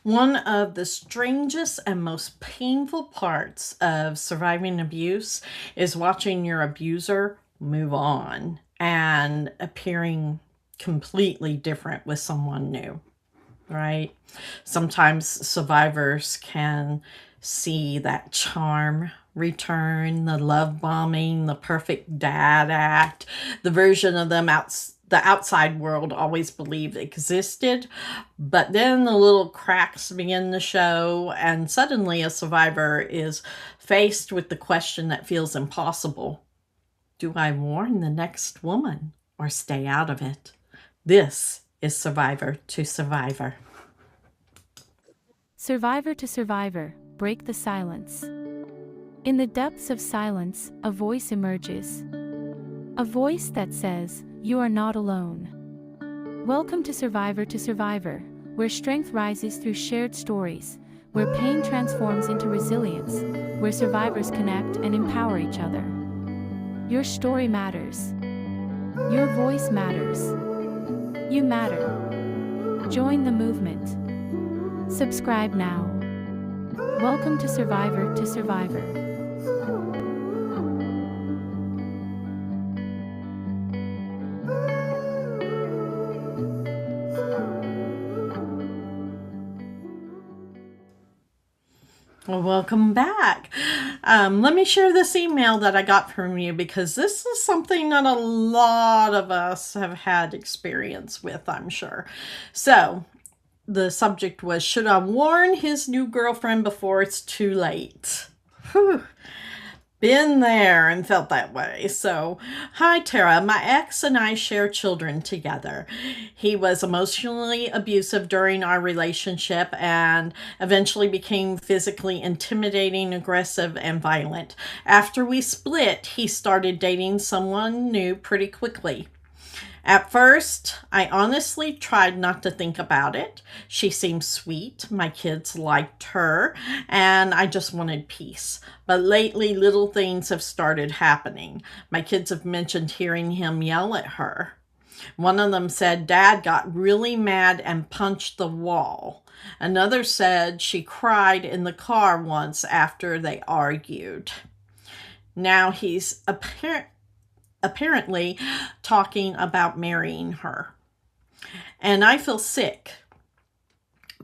One of the strangest and most painful parts of surviving abuse is watching your abuser move on and appearing completely different with someone new, right? Sometimes survivors can see that charm return, the love bombing, the perfect dad act, the version of them the outside world always believed existed. But then the little cracks begin to show, and suddenly a survivor is faced with the question that feels impossible. Do I warn the next woman or stay out of it? This is Survivor to Survivor. Survivor to survivor, break the silence. In the depths of silence, a voice emerges. A voice that says, "You are not alone." Welcome to Survivor, where strength rises through shared stories, where pain transforms into resilience, where survivors connect and empower each other. Your story matters. Your voice matters. You matter. Join the movement. Subscribe now. Welcome to Survivor. Well, welcome back. Let me share this email that I got from you because this is something that a lot of us have had experience with, I'm sure. So, the subject was, should I warn his new girlfriend before it's too late? Whew. Been there and felt that way. So, hi Tara, my ex and I share children together. He was emotionally abusive during our relationship and eventually became physically intimidating, aggressive, and violent. After we split, he started dating someone new pretty quickly. At first, I honestly tried not to think about it. She seemed sweet, my kids liked her, and I just wanted peace. But lately, little things have started happening. My kids have mentioned hearing him yell at her. One of them said Dad got really mad and punched the wall. Another said she cried in the car once after they argued. Now he's apparently talking about marrying her. And I feel sick.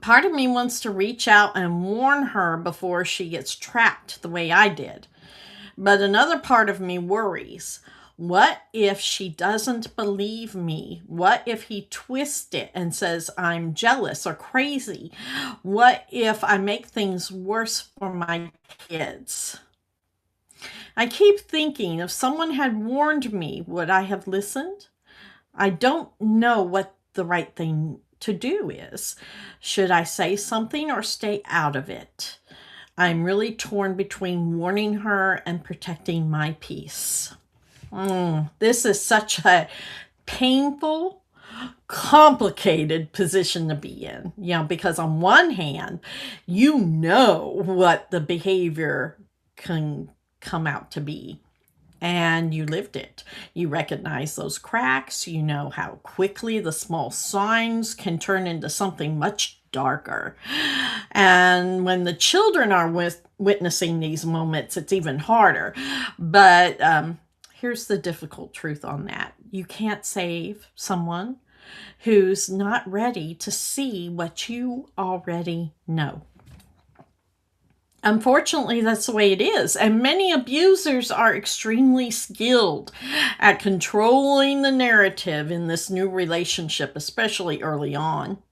Part of me wants to reach out and warn her before she gets trapped the way I did. But another part of me worries. What if she doesn't believe me? What if he twists it and says I'm jealous or crazy? What if I make things worse for my kids? I keep thinking if someone had warned me, would I have listened? I don't know what the right thing to do is. Should I say something or stay out of it? I'm really torn between warning her and protecting my peace. This is such a painful, complicated position to be in, because on one hand, you know what the behavior can come out to be. And you lived it. You recognize those cracks. You know how quickly the small signs can turn into something much darker. And when the children are witnessing these moments, it's even harder. But here's the difficult truth on that. You can't save someone who's not ready to see what you already know. Unfortunately, that's the way it is. And many abusers are extremely skilled at controlling the narrative in this new relationship, especially early on.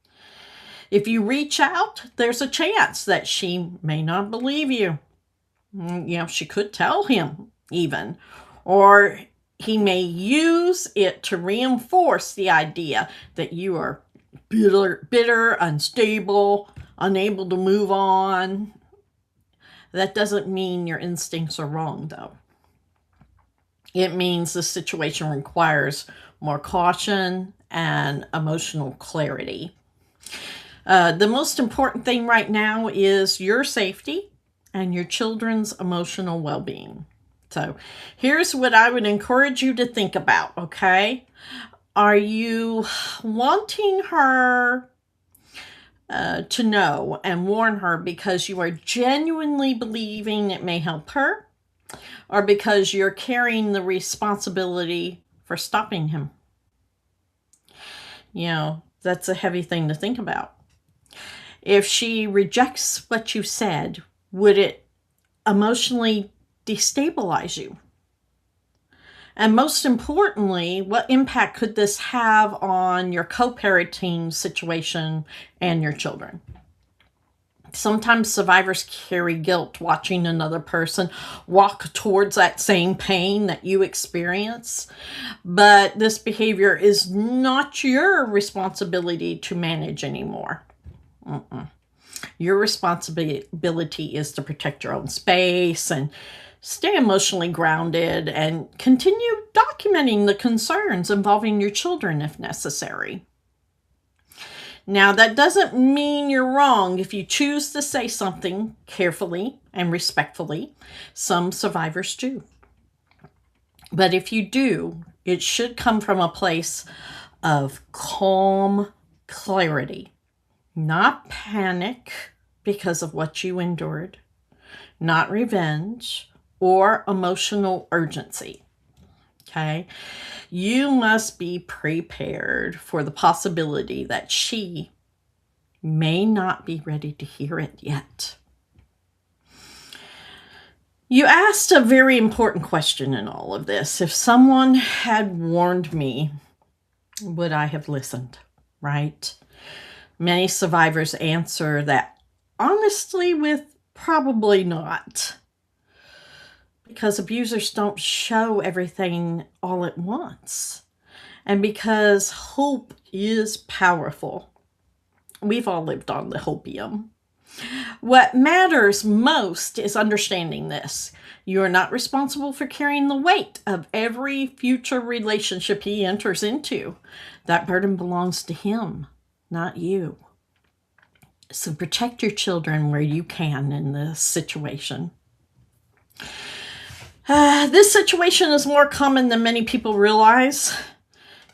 If you reach out, there's a chance that she may not believe you. She could tell him even. Or he may use it to reinforce the idea that you are bitter, unstable, unable to move on. That doesn't mean your instincts are wrong, though. It means the situation requires more caution and emotional clarity. The most important thing right now is your safety and your children's emotional well-being. So here's what I would encourage you to think about, okay? Are you wanting her to know and warn her because you are genuinely believing it may help her, or because you're carrying the responsibility for stopping him. That's a heavy thing to think about. If she rejects what you said, would it emotionally destabilize you? And most importantly, what impact could this have on your co-parenting situation and your children? Sometimes survivors carry guilt watching another person walk towards that same pain that you experience. But this behavior is not your responsibility to manage anymore. Your responsibility is to protect your own space and stay emotionally grounded and continue documenting the concerns involving your children if necessary. Now, that doesn't mean you're wrong if you choose to say something carefully and respectfully. Some survivors do. But if you do, it should come from a place of calm clarity, not panic because of what you endured, not revenge or emotional urgency. Okay? You must be prepared for the possibility that she may not be ready to hear it yet. You asked a very important question in all of this. If someone had warned me, would I have listened? Right? Many survivors answer that honestly with probably not. Because abusers don't show everything all at once. And because hope is powerful. We've all lived on the hopium. What matters most is understanding this. You are not responsible for carrying the weight of every future relationship he enters into. That burden belongs to him, not you. So protect your children where you can in this situation. This situation is more common than many people realize.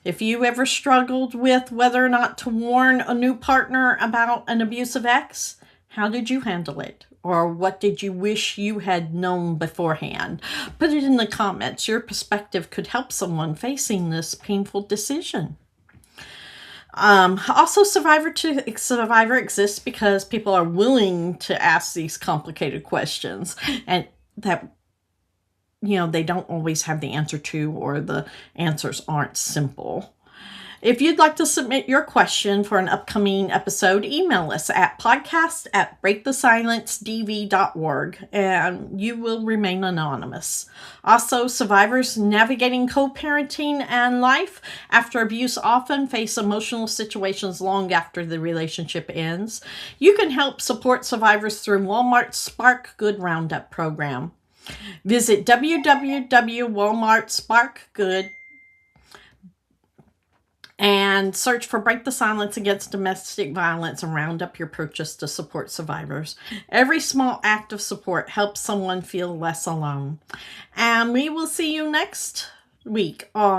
If you ever struggled with whether or not to warn a new partner about an abusive ex, how did you handle it? Or what did you wish you had known beforehand? Put it in the comments. Your perspective could help someone facing this painful decision. Also, Survivor exists because people are willing to ask these complicated questions and that they don't always have the answer to, or the answers aren't simple. If you'd like to submit your question for an upcoming episode, email us at podcast@breakthesilencedv.org and you will remain anonymous. Also, survivors navigating co-parenting and life after abuse often face emotional situations long after the relationship ends. You can help support survivors through Walmart's Spark Good Roundup program. Visit www.walmart.sparkgood and search for Break the Silence Against Domestic Violence and round up your purchase to support survivors. Every small act of support helps someone feel less alone. And we will see you next week on